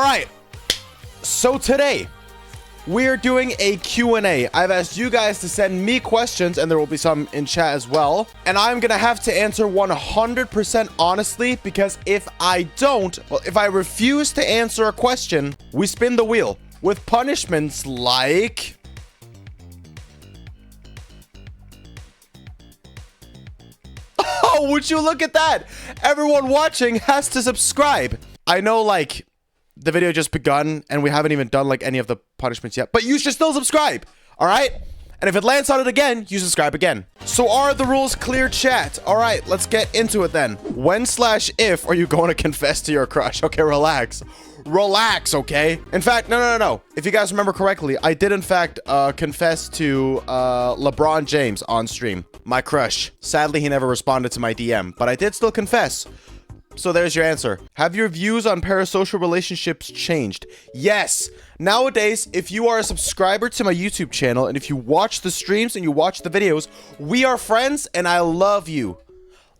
right. So today, we're doing a Q&A. I've asked you guys to send me questions, and there will be some in chat as well. And I'm going to have to answer 100% honestly, because if I don't, well, if I refuse to answer a question, we spin the wheel with punishments like... Oh, would you look at that? Everyone watching has to subscribe. I know, like, the video just begun and we haven't even done like any of the punishments yet, but you should still subscribe, all right? And if it lands on it again, you subscribe again. So are the rules clear, chat? All right, let's get into it then. When/if are you going to confess to your crush? Okay, relax. Relax, okay? In fact, no. If you guys remember correctly, I did in fact confess to LeBron James on stream. My crush. Sadly, he never responded to my DM, but I did still confess. So there's your answer. Have your views on parasocial relationships changed? Yes. Nowadays, if you are a subscriber to my YouTube channel and if you watch the streams and you watch the videos, we are friends and I love you.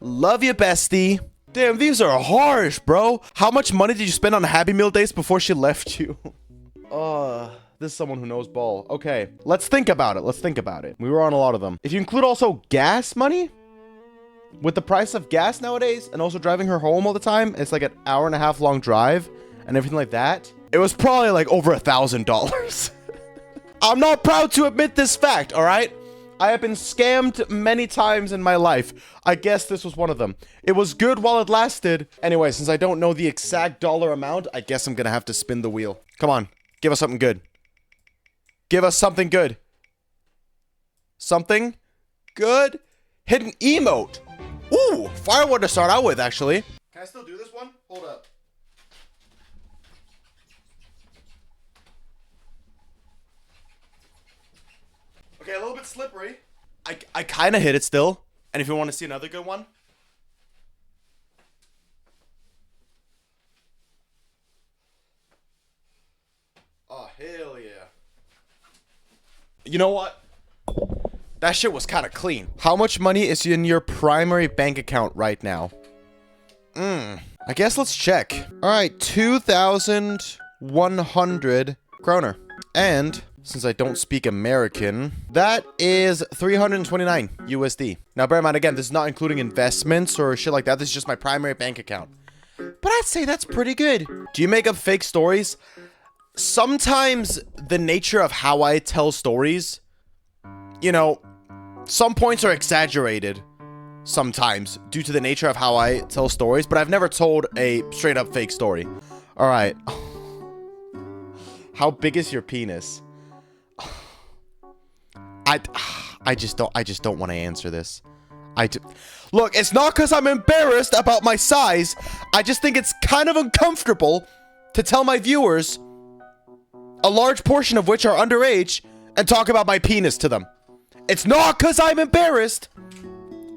Love you, bestie. Damn, these are harsh, bro. How much money did you spend on Happy Meal dates before she left you? This is someone who knows ball. Okay, let's think about it. We were on a lot of them. If you include also gas money, with the price of gas nowadays and also driving her home all the time, it's like an hour-and-a-half long drive and everything like that. It was probably like over $1,000. I'm not proud to admit this fact, all right? I have been scammed many times in my life. I guess this was one of them. It was good while it lasted. Anyway, since I don't know the exact dollar amount, I guess I'm gonna have to spin the wheel. Come on, give us something good. Give us something good. Something good? Hidden emote. Ooh, fire one to start out with, actually. Can I still do this one? Hold up. Okay, a little bit slippery. I kind of hit it still. And if you want to see another good one. Oh, hell yeah. You know what? That shit was kind of clean. How much money is in your primary bank account right now? I guess let's check. All right, 2,100 kroner. And since I don't speak American, that is 329 USD. Now, bear in mind, again, this is not including investments or shit like that. This is just my primary bank account. But I'd say that's pretty good. Do you make up fake stories? Sometimes the nature of how I tell stories, you know, some points are exaggerated sometimes due to the nature of how I tell stories, but I've never told a straight up fake story. All right. How big is your penis? I just don't want to answer this. Look, it's not because I'm embarrassed about my size. I just think it's kind of uncomfortable to tell my viewers, a large portion of which are underage, and talk about my penis to them. It's not because I'm embarrassed.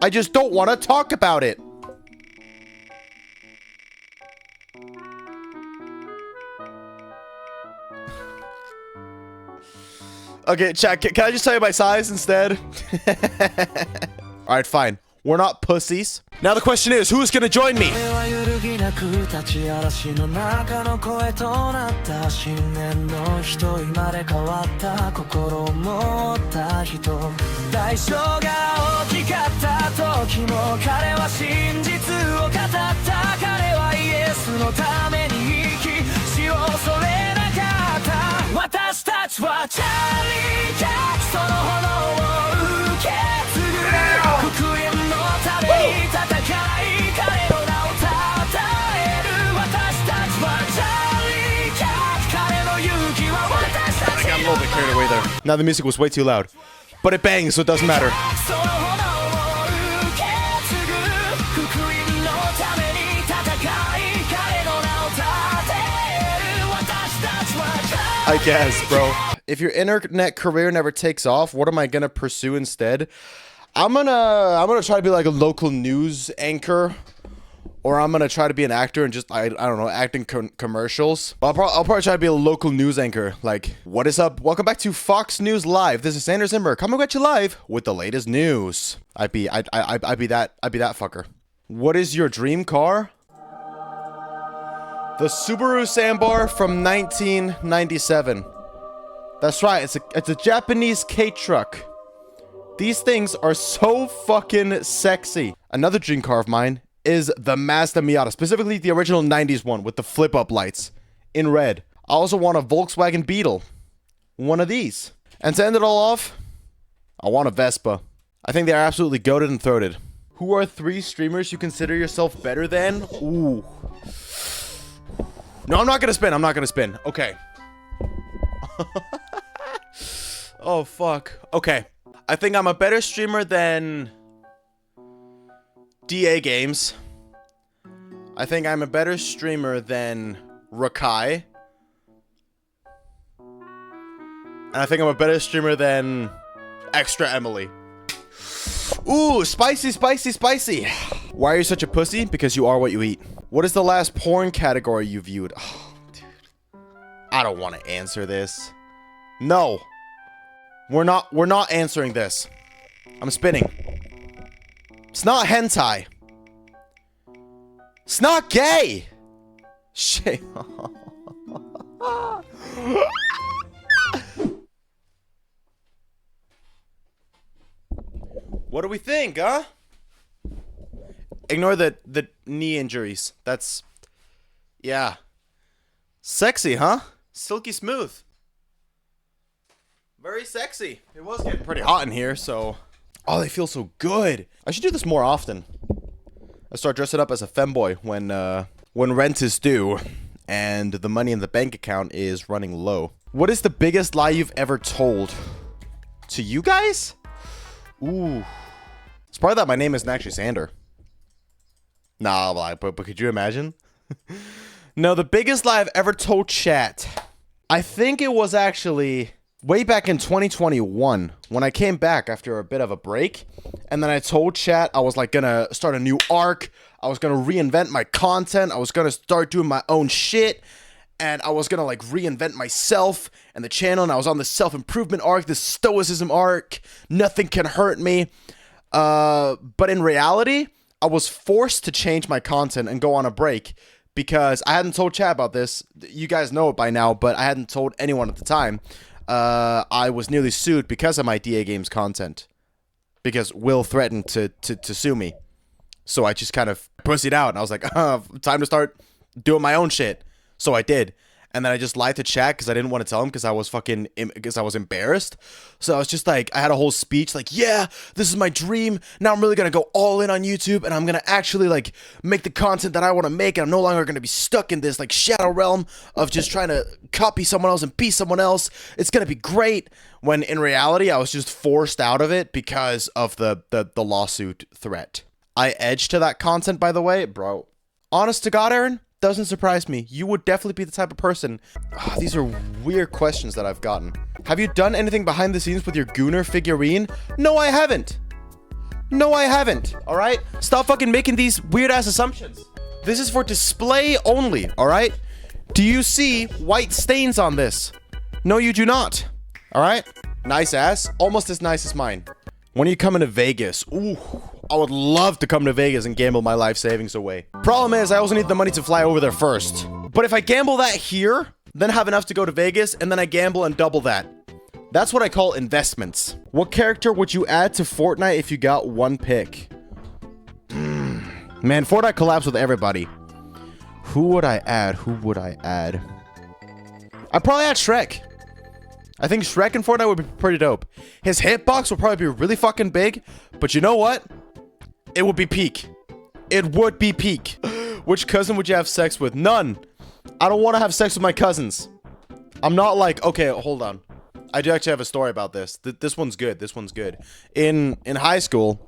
I just don't want to talk about it. Okay, chat, can I just tell you my size instead? Alright, fine. We're not pussies. Now the question is, who's gonna join me? A little bit carried away there. Now the music was way too loud, but it bangs, so it doesn't matter. I guess, bro. If your internet career never takes off, what am I gonna pursue instead? I'm gonna try to be like a local news anchor, or I'm gonna try to be an actor and just I don't know, acting commercials. But I'll probably try to be a local news anchor. Like, what is up? Welcome back to Fox News Live. This is Sanders Zimmer coming at you live with the latest news. I'd be that fucker. What is your dream car? The Subaru Sambar from 1997. That's right, it's a Japanese K-truck. These things are so fucking sexy. Another dream car of mine is the Mazda Miata, specifically the original 90s one with the flip-up lights in red. I also want a Volkswagen Beetle. One of these. And to end it all off, I want a Vespa. I think they are absolutely goated and throated. Who are 3 streamers you consider yourself better than? Ooh. No, I'm not gonna spin. I'm not gonna spin. Okay. Oh, fuck. Okay. I think I'm a better streamer than DA Games. I think I'm a better streamer than Rakai. And I think I'm a better streamer than Extra Emily. Ooh, spicy, spicy, spicy. Why are you such a pussy? Because you are what you eat. What is the last porn category you viewed? Oh, dude. I don't want to answer this. No. We're not answering this. I'm spinning. It's not hentai. It's not gay. Shit. What do we think, huh? Ignore the knee injuries. That's... yeah. Sexy, huh? Silky smooth. Very sexy. It was getting pretty hot in here, so... oh, they feel so good. I should do this more often. I start dressing up as a femboy when rent is due and the money in the bank account is running low. What is the biggest lie you've ever told? To you guys? Ooh. It's probably that my name isn't actually Sander. Nah, but could you imagine? No, the biggest lie I've ever told chat. I think it was actually way back in 2021 when I came back after a bit of a break. And then I told chat I was like gonna start a new arc. I was gonna reinvent my content. I was gonna start doing my own shit. And I was gonna like reinvent myself and the channel. And I was on the self-improvement arc, the stoicism arc. Nothing can hurt me. But in reality, I was forced to change my content and go on a break because I hadn't told chat about this. You guys know it by now, but I hadn't told anyone at the time. I was nearly sued because of my DA Games content. Because Will threatened to sue me. So I just kind of pussied out and I was like, time to start doing my own shit. So I did. And then I just lied to chat because I didn't want to tell him because I was embarrassed. So I was just like, I had a whole speech like, yeah, this is my dream. Now I'm really going to go all in on YouTube and I'm going to actually like make the content that I want to make. And I'm no longer going to be stuck in this like shadow realm of just trying to copy someone else and be someone else. It's going to be great. When in reality, I was just forced out of it because of the lawsuit threat. I edged to that content, by the way, bro. Honest to God, Aaron. Doesn't surprise me. You would definitely be the type of person. These are weird questions that I've gotten. Have you done anything behind the scenes with your Gooner figurine? No, I haven't. No, I haven't. All right? Stop fucking making these weird ass assumptions. This is for display only. All right? Do you see white stains on this? No, you do not. All right? Nice ass. Almost as nice as mine. When are you coming to Vegas? Ooh, I would love to come to Vegas and gamble my life savings away. Problem is, I also need the money to fly over there first. But if I gamble that here, then have enough to go to Vegas, and then I gamble and double that. That's what I call investments. What character would you add to Fortnite if you got one pick? Man, Fortnite collabs with everybody. Who would I add? Who would I add? I'd probably add Shrek. I think Shrek in Fortnite would be pretty dope. His hitbox would probably be really fucking big, but you know what? It would be peak. It would be peak. Which cousin would you have sex with? None. I don't want to have sex with my cousins. I'm not like, okay, hold on. I do actually have a story about this. This one's good. This one's good. In high school,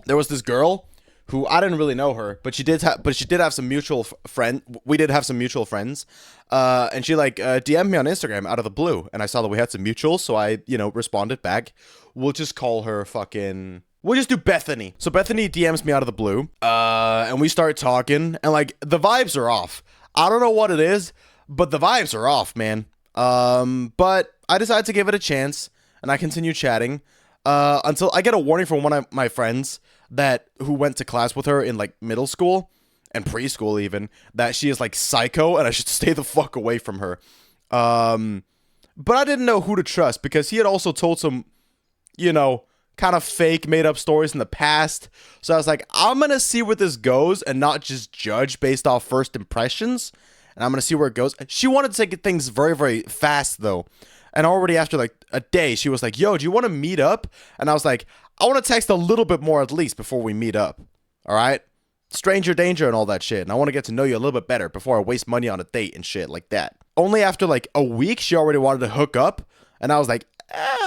there was this girl who I didn't really know her, but she did have some mutual friend. We did have some mutual friends, and she like DM'd me on Instagram out of the blue, and I saw that we had some mutuals, so I responded back. We'll just call her fucking. We'll just do Bethany. So Bethany DMs me out of the blue, and we start talking, and like the vibes are off. I don't know what it is, but the vibes are off, man. But I decided to give it a chance, and I continue chatting until I get a warning from one of my friends who went to class with her in like middle school, and preschool even, that she is like psycho and I should stay the fuck away from her. But I didn't know who to trust because he had also told some, kind of fake made up stories in the past. So I was like, I'm going to see where this goes and not just judge based off first impressions. And I'm going to see where it goes. She wanted to take things very, very fast though. And already after like a day, she was like, yo, do you want to meet up? And I was like, I want to text a little bit more at least before we meet up. All right? Stranger danger and all that shit. And I want to get to know you a little bit better before I waste money on a date and shit like that. Only after like a week, she already wanted to hook up. And I was like,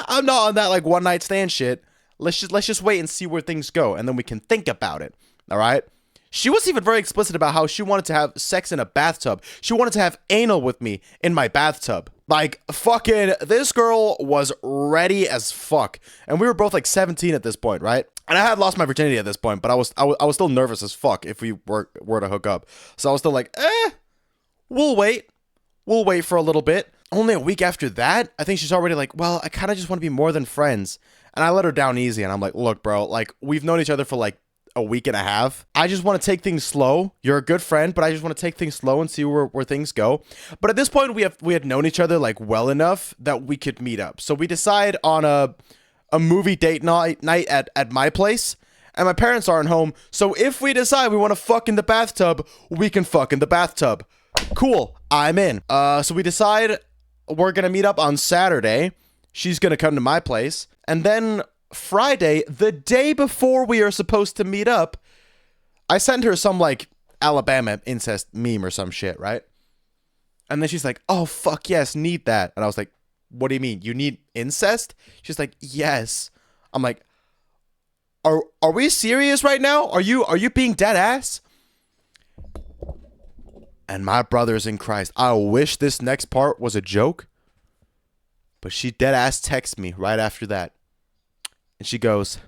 I'm not on that like one night stand shit. Let's just wait and see where things go. And then we can think about it. All right? She was even very explicit about how she wanted to have sex in a bathtub. She wanted to have anal with me in my bathtub. Like, fucking, this girl was ready as fuck. And we were both like 17 at this point, right? And I had lost my virginity at this point, but I was still nervous as fuck if we were to hook up. So I was still like, we'll wait. We'll wait for a little bit. Only a week after that, I think she's already like, well, I kind of just want to be more than friends. And I let her down easy. And I'm like, look, bro, like, we've known each other for like a week and a half. I just want to take things slow. You're a good friend, but I just want to take things slow and see where things go. But at this point, we had known each other like well enough that we could meet up. So we decide on a movie date night at my place. And my parents aren't home. So if we decide we want to fuck in the bathtub, we can fuck in the bathtub. Cool. I'm in. So we decide we're going to meet up on Saturday. She's going to come to my place. And then Friday, the day before we are supposed to meet up, I sent her some like Alabama incest meme or some shit, right? And then she's like, oh, fuck yes, need that. And I was like, what do you mean? You need incest? She's like, yes. I'm like, are we serious right now? Are you being dead ass? And my brothers in Christ, I wish this next part was a joke, but she dead ass texts me right after that. And she goes,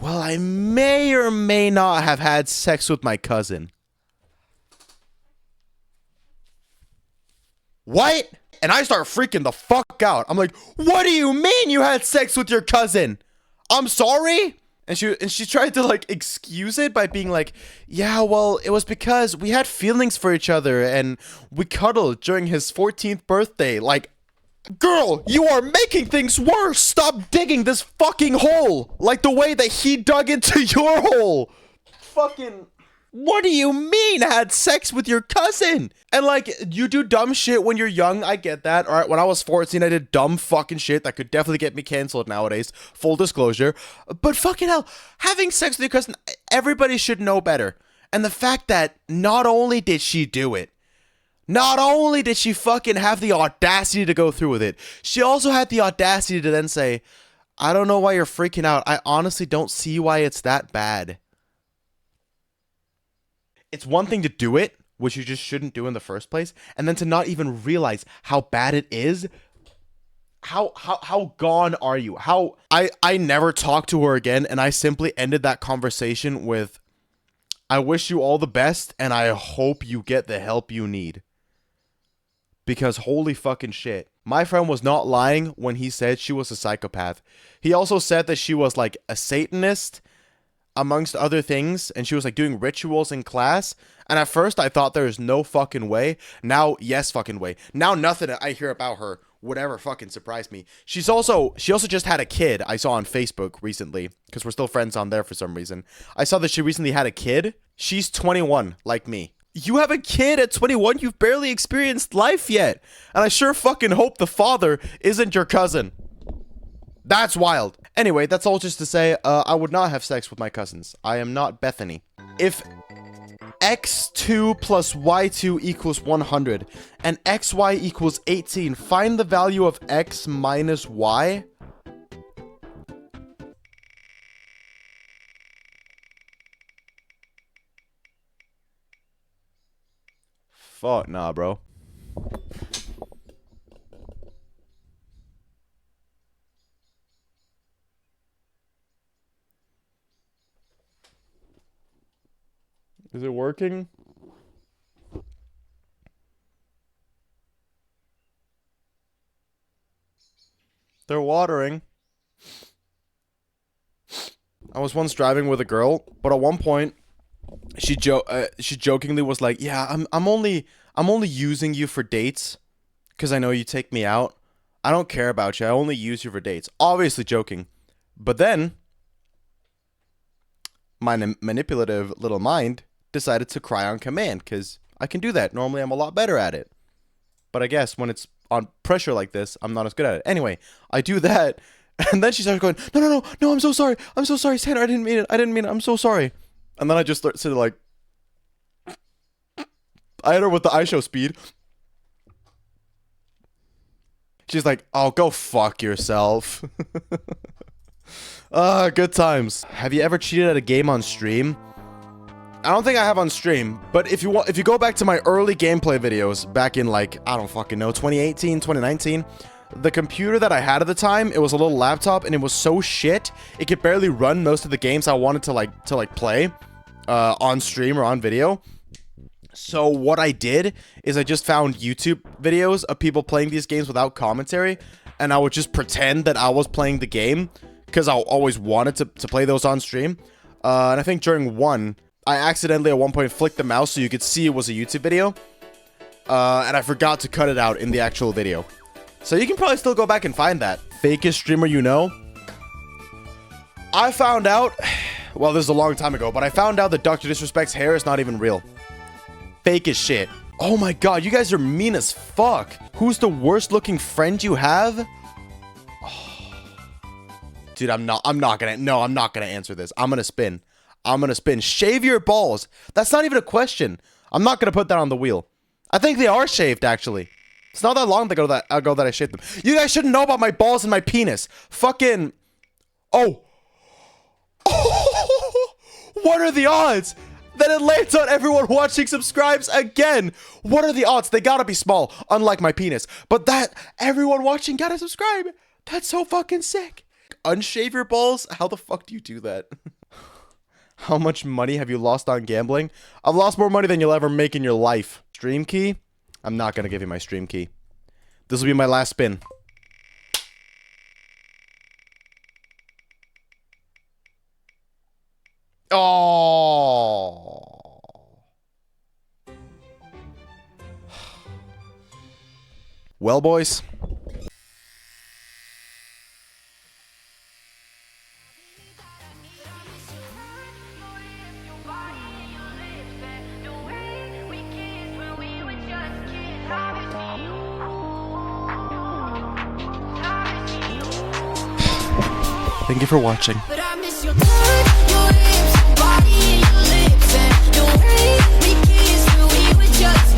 well, I may or may not have had sex with my cousin. What? And I start freaking the fuck out. I'm like, what do you mean you had sex with your cousin? I'm sorry? And she tried to like excuse it by being like, yeah, well, it was because we had feelings for each other and we cuddled during his 14th birthday. Like, girl, you are making things worse. Stop digging this fucking hole like the way that he dug into your hole. Fucking, what do you mean had sex with your cousin? And like, you do dumb shit when you're young. I get that. All right. When I was 14, I did dumb fucking shit that could definitely get me canceled nowadays. Full disclosure. But fucking hell, having sex with your cousin, everybody should know better. And the fact that not only did she do it, not only did she fucking have the audacity to go through with it, she also had the audacity to then say, I don't know why you're freaking out. I honestly don't see why it's that bad. It's one thing to do it, which you just shouldn't do in the first place, and then to not even realize how bad it is. How gone are you? How I never talked to her again, and I simply ended that conversation with, I wish you all the best, and I hope you get the help you need. Because holy fucking shit. My friend was not lying when he said she was a psychopath. He also said that she was like a Satanist, amongst other things, and she was like doing rituals in class. And at first I thought there is no fucking way. Now, yes fucking way. Now nothing I hear about her would ever fucking surprise me. She also just had a kid. I saw on Facebook recently, because we're still friends on there for some reason. I saw that she recently had a kid. She's 21, like me. You have a kid at 21? You've barely experienced life yet. And I sure fucking hope the father isn't your cousin. That's wild. Anyway, that's all just to say, I would not have sex with my cousins. I am not Bethany. If x2 plus y2 equals 100 and xy equals 18, find the value of x minus y. Fuck nah, bro. Is it working? They're watering. I was once driving with a girl, but at one point, she jokingly was like, "Yeah, I'm only using you for dates because I know you take me out. I don't care about you. I only use you for dates." Obviously joking. But then my manipulative little mind decided to cry on command because I can do that. Normally I'm a lot better at it. But I guess when it's on pressure like this, I'm not as good at it. Anyway, I do that. And then she starts going, no, I'm so sorry. I'm so sorry, Sandra. I didn't mean it. I'm so sorry. And then I just start sitting like, I hit her with the iShow speed. She's like, oh, go fuck yourself. Good times. Have you ever cheated at a game on stream? I don't think I have on stream, but if you go back to my early gameplay videos back in like, I don't fucking know, 2018, 2019, the computer that I had at the time, it was a little laptop and it was so shit, it could barely run most of the games I wanted to play on stream or on video. So what I did is I just found YouTube videos of people playing these games without commentary, and I would just pretend that I was playing the game because I always wanted to play those on stream. And I think during one, I accidentally at one point flicked the mouse so you could see it was a YouTube video, and I forgot to cut it out in the actual video. So you can probably still go back and find that. Fakest streamer you know? I found out, well, this is a long time ago, but I found out that Dr. Disrespect's hair is not even real. Fake as shit. Oh my god, you guys are mean as fuck. Who's the worst looking friend you have? Oh. Dude, I'm not gonna answer this. I'm gonna spin. Shave your balls. That's not even a question. I'm not gonna put that on the wheel. I think they are shaved, actually. It's not that long ago that I shaved them. You guys shouldn't know about my balls and my penis. Fucking... Oh. What are the odds that it lands on everyone watching subscribes again? What are the odds? They gotta be small, unlike my penis. But that everyone watching gotta subscribe. That's so fucking sick. Unshave your balls? How the fuck do you do that? How much money have you lost on gambling? I've lost more money than you'll ever make in your life. Stream key? I'm not gonna give you my stream key. This will be my last spin. Oh. Well, boys. Thank you for watching. But I miss your touch, your lips, your body, your lips, and the way we kissed when we were just